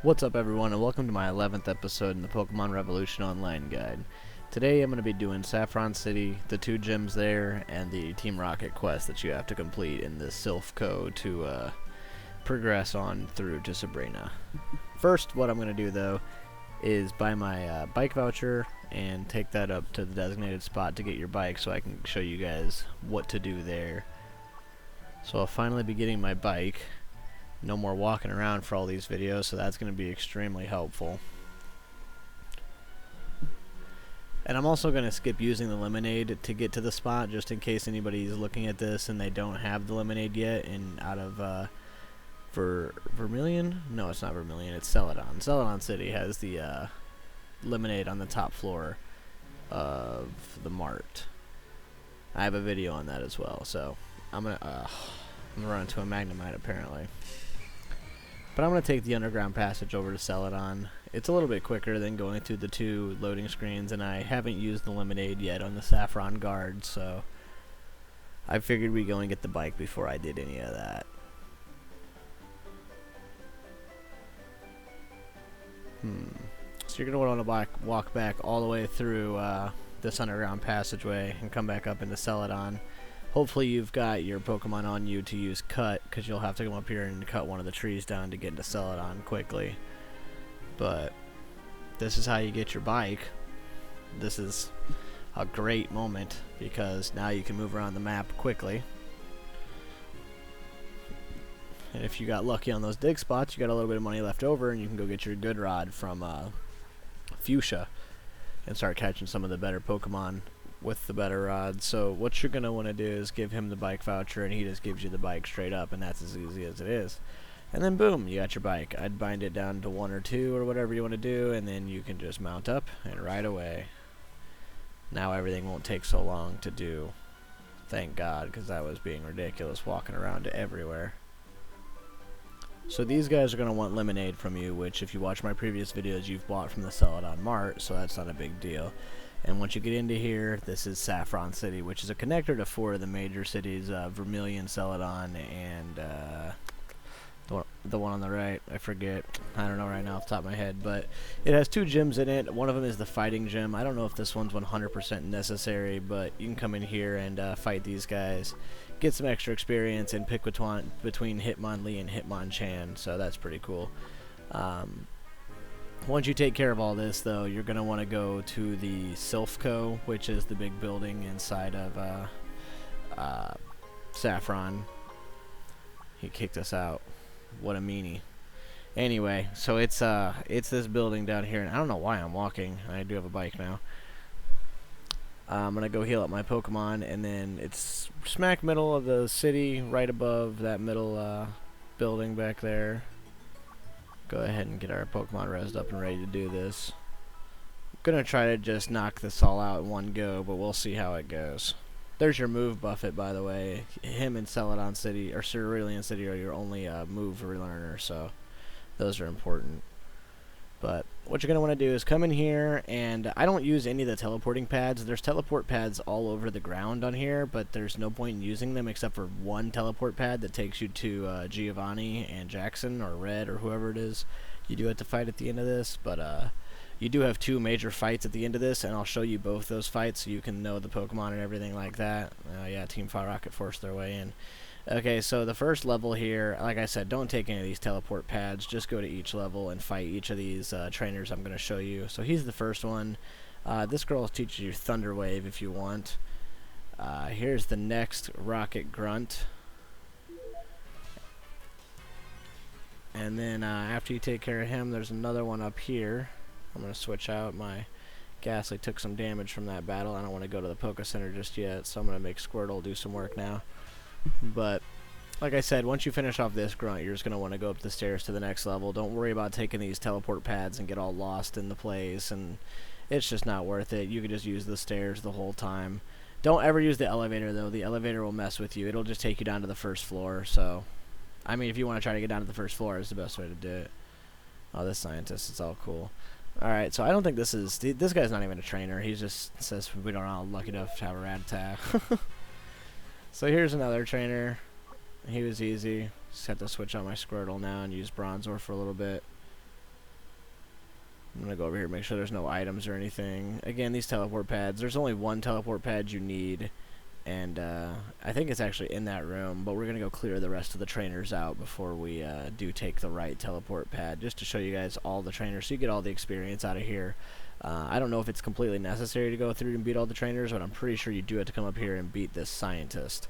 What's up everyone, and welcome to my 11th episode in the Pokemon Revolution Online Guide. Today I'm going to be doing Saffron City, the 2 gyms there, and the Team Rocket quest that you have to complete in the Silph to progress on through to Sabrina. First, what I'm going to do though is buy my bike voucher and take that up to the designated spot to get your bike so I can show you guys what to do there. So I'll finally be getting my bike. No more walking around for all these videos, so that's going to be extremely helpful. And I'm also going to skip using the lemonade to get to the spot, just in case anybody's looking at this and they don't have the lemonade yet. And out of Vermilion? No, it's not Vermilion, it's Celadon. Celadon City has the lemonade on the top floor of the mart. I have a video on that as well, so I'm gonna run into a Magnemite apparently. But I'm going to take the underground passage over to Celadon. It's a little bit quicker than going through the 2 loading screens, and I haven't used the lemonade yet on the Saffron guard, so I figured we'd go and get the bike before I did any of that. So you're going to want to walk back all the way through this underground passageway and come back up into Celadon. Hopefully you've got your Pokemon on you to use Cut, because you'll have to come up here and cut one of the trees down to get into Celadon quickly. But this is how you get your bike. This is a great moment, because now you can move around the map quickly. And if you got lucky on those dig spots, you got a little bit of money left over, and you can go get your good rod from Fuchsia and start catching some of the better Pokemon with the better rod. So what you're going to want to do is give him the bike voucher, and he just gives you the bike straight up, and that's as easy as it is. And then boom, you got your bike. I'd bind it down to 1 or 2 or whatever you want to do, and then you can just mount up and ride away. Now everything won't take so long to do. Thank God, because that was being ridiculous walking around everywhere. So these guys are going to want lemonade from you, which if you watch my previous videos you've bought from the Celadon Mart, so that's not a big deal. And once you get into here, this is Saffron City, which is a connector to 4 of the major cities, Vermilion, Celadon, and the one on the right, I forget. I don't know right now off the top of my head, but it has 2 gyms in it. One of them is the fighting gym. I don't know if this one's 100% necessary, but you can come in here and fight these guys, get some extra experience, and pick between Hitmonlee and Hitmonchan, so that's pretty cool. Once you take care of all this, though, you're going to want to go to the Silph, which is the big building inside of Saffron. He kicked us out. What a meanie. Anyway, so it's this building down here, and I don't know why I'm walking. I do have a bike now. I'm going to go heal up my Pokemon, and then it's smack middle of the city, right above that middle building back there. Go ahead and get our Pokemon rezzed up and ready to do this. I'm gonna try to just knock this all out in one go, but we'll see how it goes. There's your move buffet, by the way. Him and Celadon City, or Cerulean City, are your only move relearner, so those are important. But what you're going to want to do is come in here, and I don't use any of the teleporting pads. There's teleport pads all over the ground on here, but there's no point in using them except for one teleport pad that takes you to Giovanni and Jackson, or Red, or whoever it is you do have to fight at the end of this. But you do have 2 major fights at the end of this, and I'll show you both those fights so you can know the Pokemon and everything like that. Yeah, Team Fire Rocket forced their way in. Okay, so the first level here, like I said, don't take any of these teleport pads. Just go to each level and fight each of these trainers I'm going to show you. So he's the first one. This girl teaches you Thunder Wave if you want. Here's the next Rocket Grunt. And then after you take care of him, there's another one up here. I'm going to switch out. My Ghastly took some damage from that battle. I don't want to go to the Poke Center just yet, so I'm going to make Squirtle do some work now. But like I said, once you finish off this grunt, you're just going to want to go up the stairs to the next level. Don't worry about taking these teleport pads and get all lost in the place, and it's just not worth it. You can just use the stairs the whole time. Don't ever use the elevator, though. The elevator will mess with you. It'll just take you down to the first floor. So, I mean, if you want to try to get down to the first floor, it's the best way to do it. Oh, this scientist, it's all cool. Alright, so I don't think this guy's not even a trainer. He just says we don't all lucky enough to have a Rattata. So here's another trainer. He was easy. Just have to switch on my Squirtle now and use Bronzor for a little bit. I'm going to go over here and make sure there's no items or anything. Again, these teleport pads, there's only one teleport pad you need. And I think it's actually in that room, but we're going to go clear the rest of the trainers out before we do take the right teleport pad, just to show you guys all the trainers so you get all the experience out of here. I don't know if it's completely necessary to go through and beat all the trainers, but I'm pretty sure you do have to come up here and beat this scientist.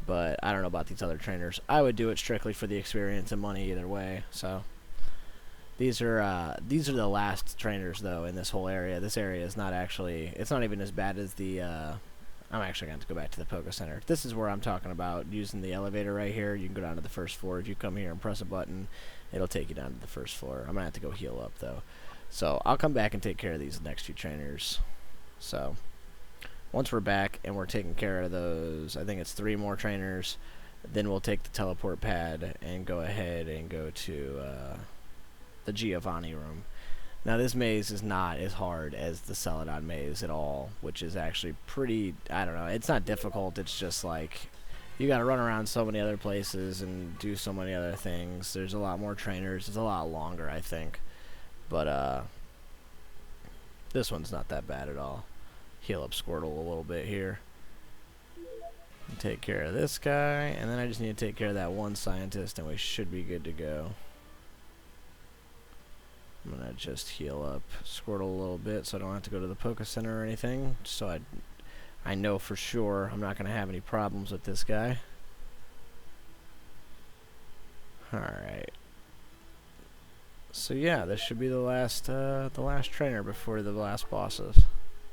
But I don't know about these other trainers. I would do it strictly for the experience and money either way. So these are the last trainers though in this whole area. This area is not actually, it's not even as bad as the I'm actually going to go back to the Poke Center. This is where I'm talking about using the elevator right here. You can go down to the first floor. If you come here and press a button, it'll take you down to the first floor. I'm going to have to go heal up, though. So I'll come back and take care of these next few trainers. So once we're back and we're taking care of those, I think it's 3 more trainers, then we'll take the teleport pad and go ahead and go to the Giovanni room. Now this maze is not as hard as the Celadon maze at all, which is actually pretty, I don't know, it's not difficult, it's just like, you gotta run around so many other places and do so many other things. There's a lot more trainers, it's a lot longer I think, but this one's not that bad at all. Heal up Squirtle a little bit here. Take care of this guy, and then I just need to take care of that one scientist and we should be good to go. I'm going to just heal up Squirtle a little bit so I don't have to go to the Poke Center or anything. So I know for sure I'm not going to have any problems with this guy. Alright. So yeah, this should be the last trainer before the last bosses.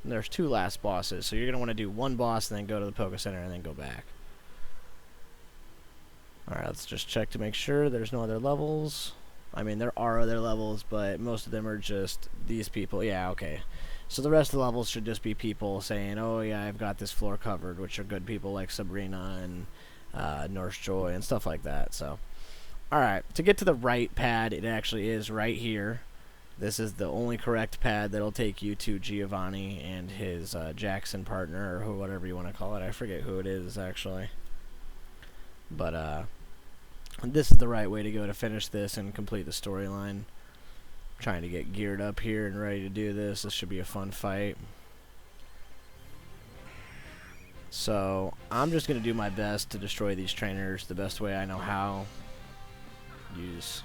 And there's 2 last bosses, so you're going to want to do 1 boss and then go to the Poke Center and then go back. Alright, let's just check to make sure there's no other levels. I mean, there are other levels, but most of them are just these people. Yeah, okay. So the rest of the levels should just be people saying, oh yeah, I've got this floor covered, which are good people like Sabrina and Nurse Joy and stuff like that. So, alright, to get to the right pad, it actually is right here. This is the only correct pad that'll take you to Giovanni and his Jackson partner, or whatever you want to call it. I forget who it is, actually. But, this is the right way to go to finish this and complete the storyline. Trying to get geared up here and ready to do this. This should be a fun fight. So, I'm just going to do my best to destroy these trainers the best way I know how. Use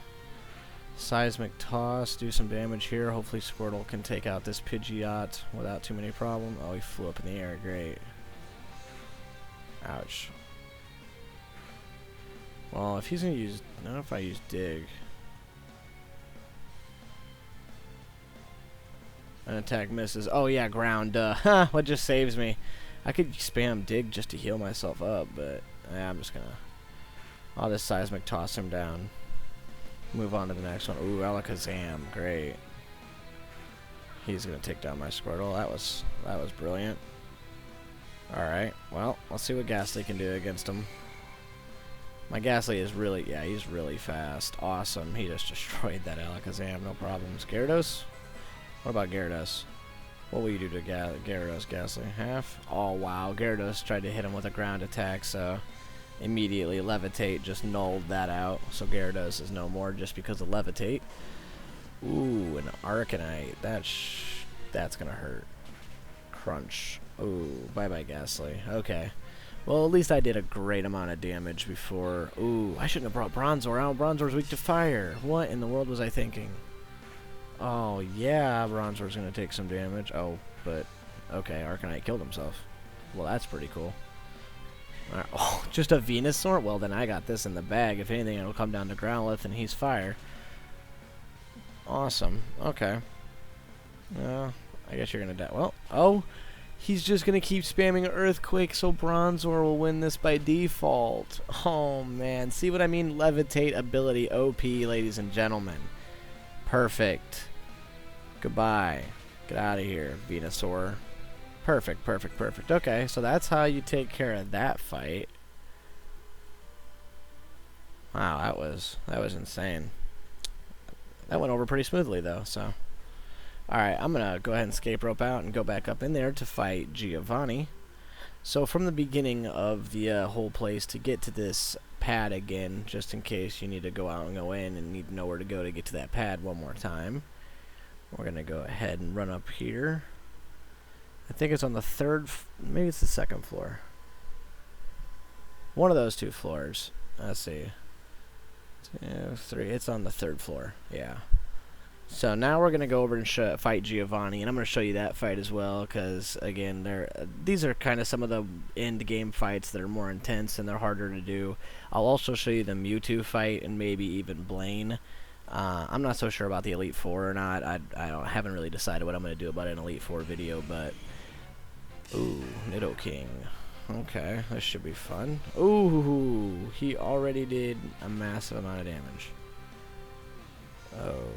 Seismic Toss, do some damage here. Hopefully Squirtle can take out this Pidgeot without too many problems. Oh, he flew up in the air. Great. Ouch. Well, if he's going to use... I don't know if I use Dig. An attack misses. Oh, yeah, ground. Huh, what just saves me? I could spam Dig just to heal myself up, but yeah, I'm just going to... I'll just Seismic Toss him down. Move on to the next one. Ooh, Alakazam. Great. He's going to take down my Squirtle. That was brilliant. Alright, well, let's see what Ghastly can do against him. My Ghastly is really, yeah, he's really fast. Awesome. He just destroyed that Alakazam. No problems. Gyarados? What about Gyarados? What will you do to Gyarados, Ghastly? Half? Oh, wow. Gyarados tried to hit him with a ground attack, so immediately Levitate just nulled that out. So Gyarados is no more just because of Levitate. Ooh, an Arcanite. That's going to hurt. Crunch. Ooh, bye-bye, Ghastly. Okay. Well, at least I did a great amount of damage before. Ooh, I shouldn't have brought Bronzor out. Bronzor's weak to fire. What in the world was I thinking? Oh, yeah, Bronzor's going to take some damage. Oh, but, okay, Arcanite killed himself. Well, that's pretty cool. Right. Oh, just a Venusaur? Well, then I got this in the bag. If anything, it'll come down to Growlithe, and he's fire. Awesome. Okay. I guess you're going to die. Well, oh... He's just going to keep spamming Earthquake so Bronzor will win this by default. Oh, man. See what I mean? Levitate ability OP, ladies and gentlemen. Perfect. Goodbye. Get out of here, Venusaur. Perfect, perfect, perfect. Okay, so that's how you take care of that fight. Wow, that was insane. That went over pretty smoothly, though, so... Alright, I'm going to go ahead and escape rope out and go back up in there to fight Giovanni. So from the beginning of the whole place to get to this pad again, just in case you need to go out and go in and need to know where to go to get to that pad one more time, We're going to go ahead and run up here. I think it's on the third, maybe it's the second floor. One of those two floors. Let's see. 2, 3. It's on the third floor. Yeah. So now we're going to go over and fight Giovanni, and I'm going to show you that fight as well, because, again, these are kind of some of the end-game fights that are more intense, and they're harder to do. I'll also show you the Mewtwo fight, and maybe even Blaine. I'm not so sure about the Elite Four or not. I haven't really decided what I'm going to do about an Elite Four video, but... Ooh, Nidoking. Okay, this should be fun. Ooh, he already did a massive amount of damage.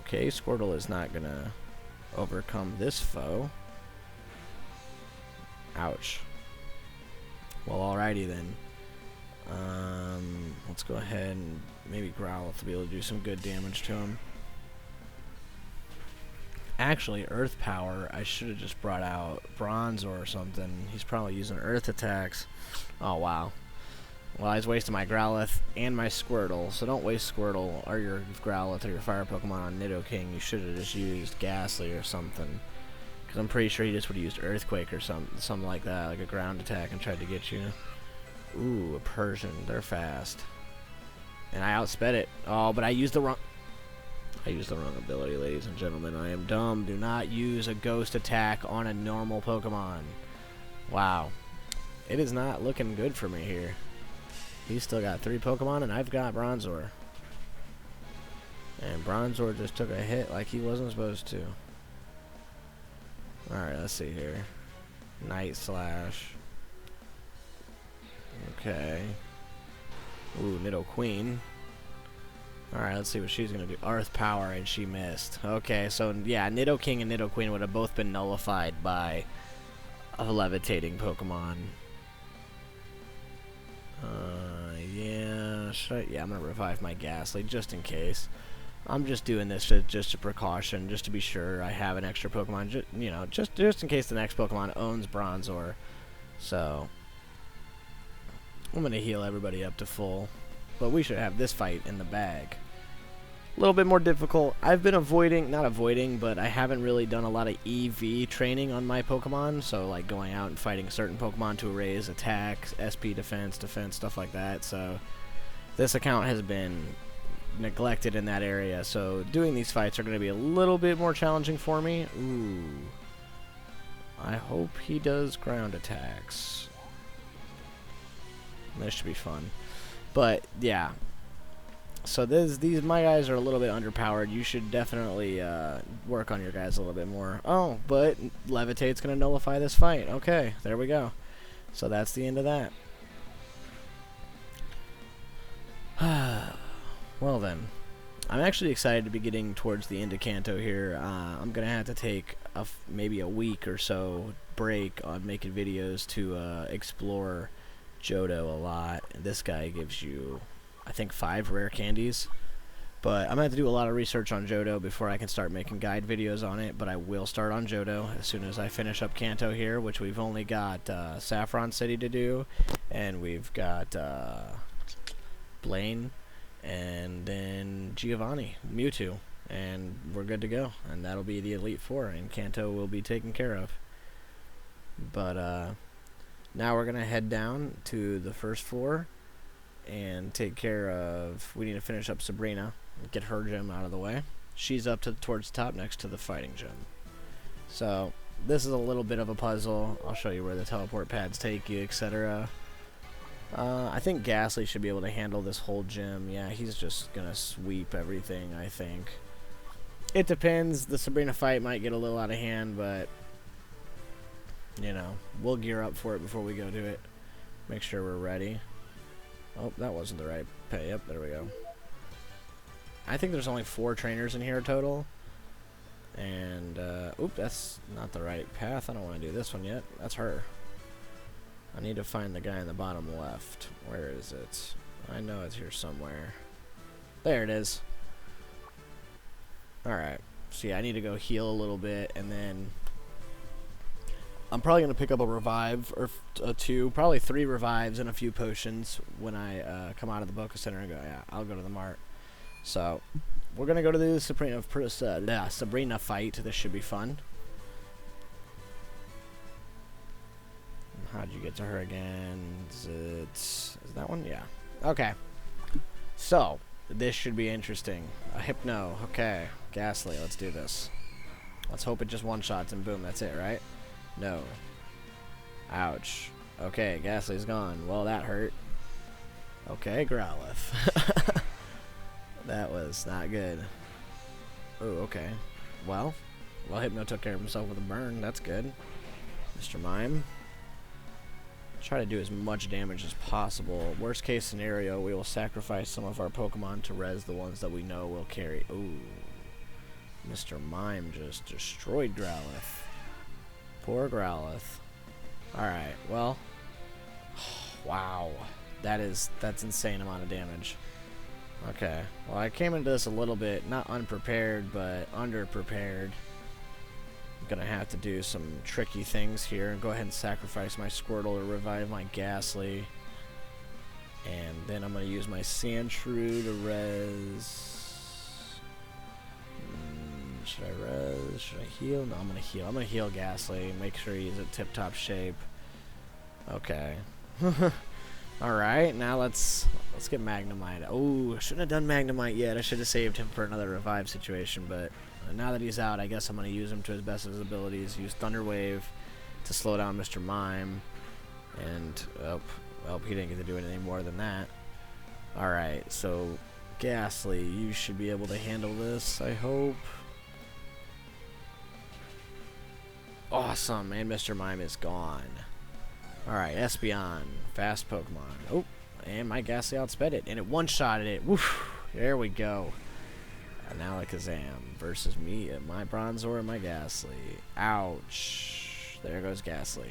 Okay, Squirtle is not gonna overcome this foe. Ouch. Well, alrighty then. Let's go ahead and maybe Growlithe will be able to do some good damage to him. Actually, Earth Power, I should have just brought out Bronzor or something. He's probably using Earth attacks. Oh, wow. Well, I was wasting my Growlithe and my Squirtle, so don't waste Squirtle or your Growlithe or your Fire Pokemon on Nidoking. You should have just used Ghastly or something. Because I'm pretty sure he just would have used Earthquake or something like that, like a ground attack, and tried to get you. Ooh, a Persian. They're fast. And I outsped it. Oh, but I used the wrong... I used the wrong ability, ladies and gentlemen. I am dumb. Do not use a Ghost attack on a normal Pokemon. Wow. It is not looking good for me here. He's still got 3 Pokemon, and I've got Bronzor. And Bronzor just took a hit like he wasn't supposed to. Alright, let's see here. Night Slash. Okay. Ooh, Nidoqueen. Alright, let's see what she's going to do. Earth Power, and she missed. Okay, so, yeah, Nidoking and Nidoqueen would have both been nullified by a levitating Pokemon. Yeah, I'm going to revive my Ghastly just in case. I'm just doing this just a precaution, just to be sure I have an extra Pokemon, just in case the next Pokemon owns Bronzor. So, I'm going to heal everybody up to full. But we should have this fight in the bag. A little bit more difficult. I've been but I haven't really done a lot of EV training on my Pokemon. So, like, going out and fighting certain Pokemon to raise attack, SP defense, stuff like that. So, this account has been neglected in that area. So, doing these fights are going to be a little bit more challenging for me. Ooh. I hope he does ground attacks. This should be fun. But, yeah. So my guys are a little bit underpowered. You should definitely work on your guys a little bit more. Oh, but Levitate's going to nullify this fight. Okay, there we go. So that's the end of that. Well then, I'm actually excited to be getting towards the end of Kanto here. I'm going to have to take maybe a week or so break on making videos to explore Jhoto a lot. This guy gives you, I think, 5 rare candies. But I'm going to have to do a lot of research on Jhoto before I can start making guide videos on it. But I will start on Jhoto as soon as I finish up Kanto here, which we've only got Saffron City to do. And we've got Blaine and then Giovanni, Mewtwo. And we're good to go. And that'll be the Elite Four. And Kanto will be taken care of. But now we're going to head down to the first floor and take care of... We need to finish up Sabrina. Get her gym out of the way. She's up towards the top next to the fighting gym. So, this is a little bit of a puzzle. I'll show you where the teleport pads take you, etc. I think Ghastly should be able to handle this whole gym. Yeah, he's just going to sweep everything, I think. It depends. The Sabrina fight might get a little out of hand, but... you know, we'll gear up for it before we go do it. Make sure we're ready. Oh, that wasn't the right pay. Yep, there we go. I think there's only 4 trainers in here total. And, oop, that's not the right path. I don't want to do this one yet. That's her. I need to find the guy in the bottom left. Where is it? I know it's here somewhere. There it is. Alright. So, yeah, I need to go heal a little bit, and then... I'm probably going to pick up a revive or 2, probably 3 revives and a few potions when I come out of the Boca Center and go, yeah, I'll go to the mart. So, we're gonna go to the Sabrina fight. This should be fun. How'd you get to her again? Is that one? Yeah. Okay. So, this should be interesting. A Hypno. Okay. Ghastly. Let's do this. Let's hope it just one-shots and boom, that's it, right? No. Ouch. Okay, Ghastly's gone. Well, that hurt. Okay, Growlithe. That was not good. Oh, okay. Well, Hypno took care of himself with a burn. That's good. Mr. Mime. Try to do as much damage as possible. Worst case scenario, we will sacrifice some of our Pokemon to res the ones that we know will carry. Ooh. Mr. Mime just destroyed Growlithe. Poor Growlithe. Alright, well. Wow. That's insane amount of damage. Okay. Well, I came into this a little bit, not unprepared, but underprepared. I'm gonna have to do some tricky things here and go ahead and sacrifice my Squirtle to revive my Ghastly. And then I'm gonna use my Sandshrew to res. Should I res? Should I heal? No, I'm gonna heal. I'm gonna heal Ghastly. Make sure he's in tip-top shape. Okay. Alright, now let's get Magnemite. Oh, I shouldn't have done Magnemite yet. I should have saved him for another revive situation, but now that he's out, I guess I'm gonna use him to his best of his abilities. Use Thunder Wave to slow down Mr. Mime. And well, he didn't get to do it any more than that. Alright, so Ghastly, you should be able to handle this, I hope. Awesome, and Mr. Mime is gone. Alright, Espeon, fast Pokemon. Oh, and my Ghastly outsped it, and it one-shotted it. Woof, there we go. And now Alakazam versus me, my Bronzor and my Ghastly. Ouch. There goes Ghastly.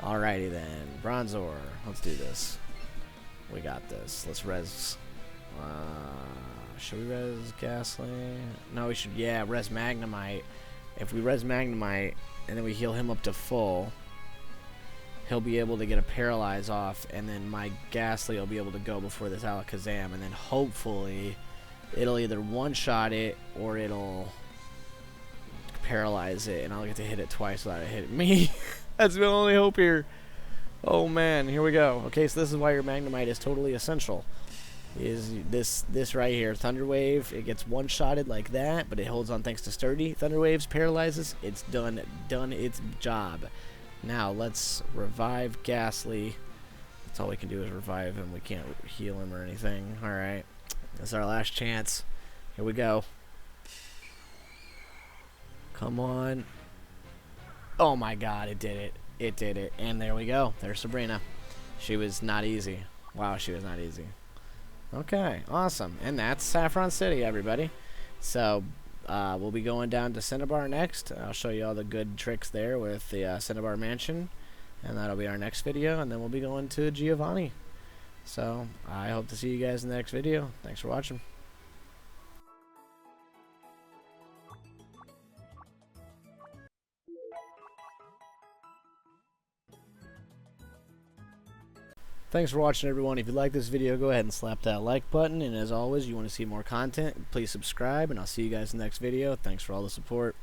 Alrighty then, Bronzor, let's do this. We got this. Let's res. Should we res Ghastly? No, we should, yeah, res Magnemite. If we res Magnemite and then we heal him up to full, he'll be able to get a Paralyze off, and then my Ghastly will be able to go before this Alakazam, and then hopefully it'll either one-shot it or it'll paralyze it, and I'll get to hit it twice without it hitting me. That's the only hope here. Oh man, here we go. Okay, so this is why your Magnemite is totally essential. Is this right here, Thunder Wave? It gets one-shotted like that, but it holds on thanks to Sturdy. Thunder Waves paralyzes. It's done its job. Now let's revive Ghastly. That's all we can do is revive him. We can't heal him or anything. All right, that's our last chance. Here we go. Come on. Oh my God, it did it. It did it. And there we go. There's Sabrina. She was not easy. Wow, she was not easy. Okay, awesome. And that's Saffron City, everybody. So, we'll be going down to Cinnabar next. I'll show you all the good tricks there with the Cinnabar Mansion. And that'll be our next video. And then we'll be going to Giovanni. So, I hope to see you guys in the next video. Thanks for watching. Thanks for watching, everyone. If you like this video, go ahead and slap that like button. And as always, you want to see more content, please subscribe. And I'll see you guys in the next video. Thanks for all the support.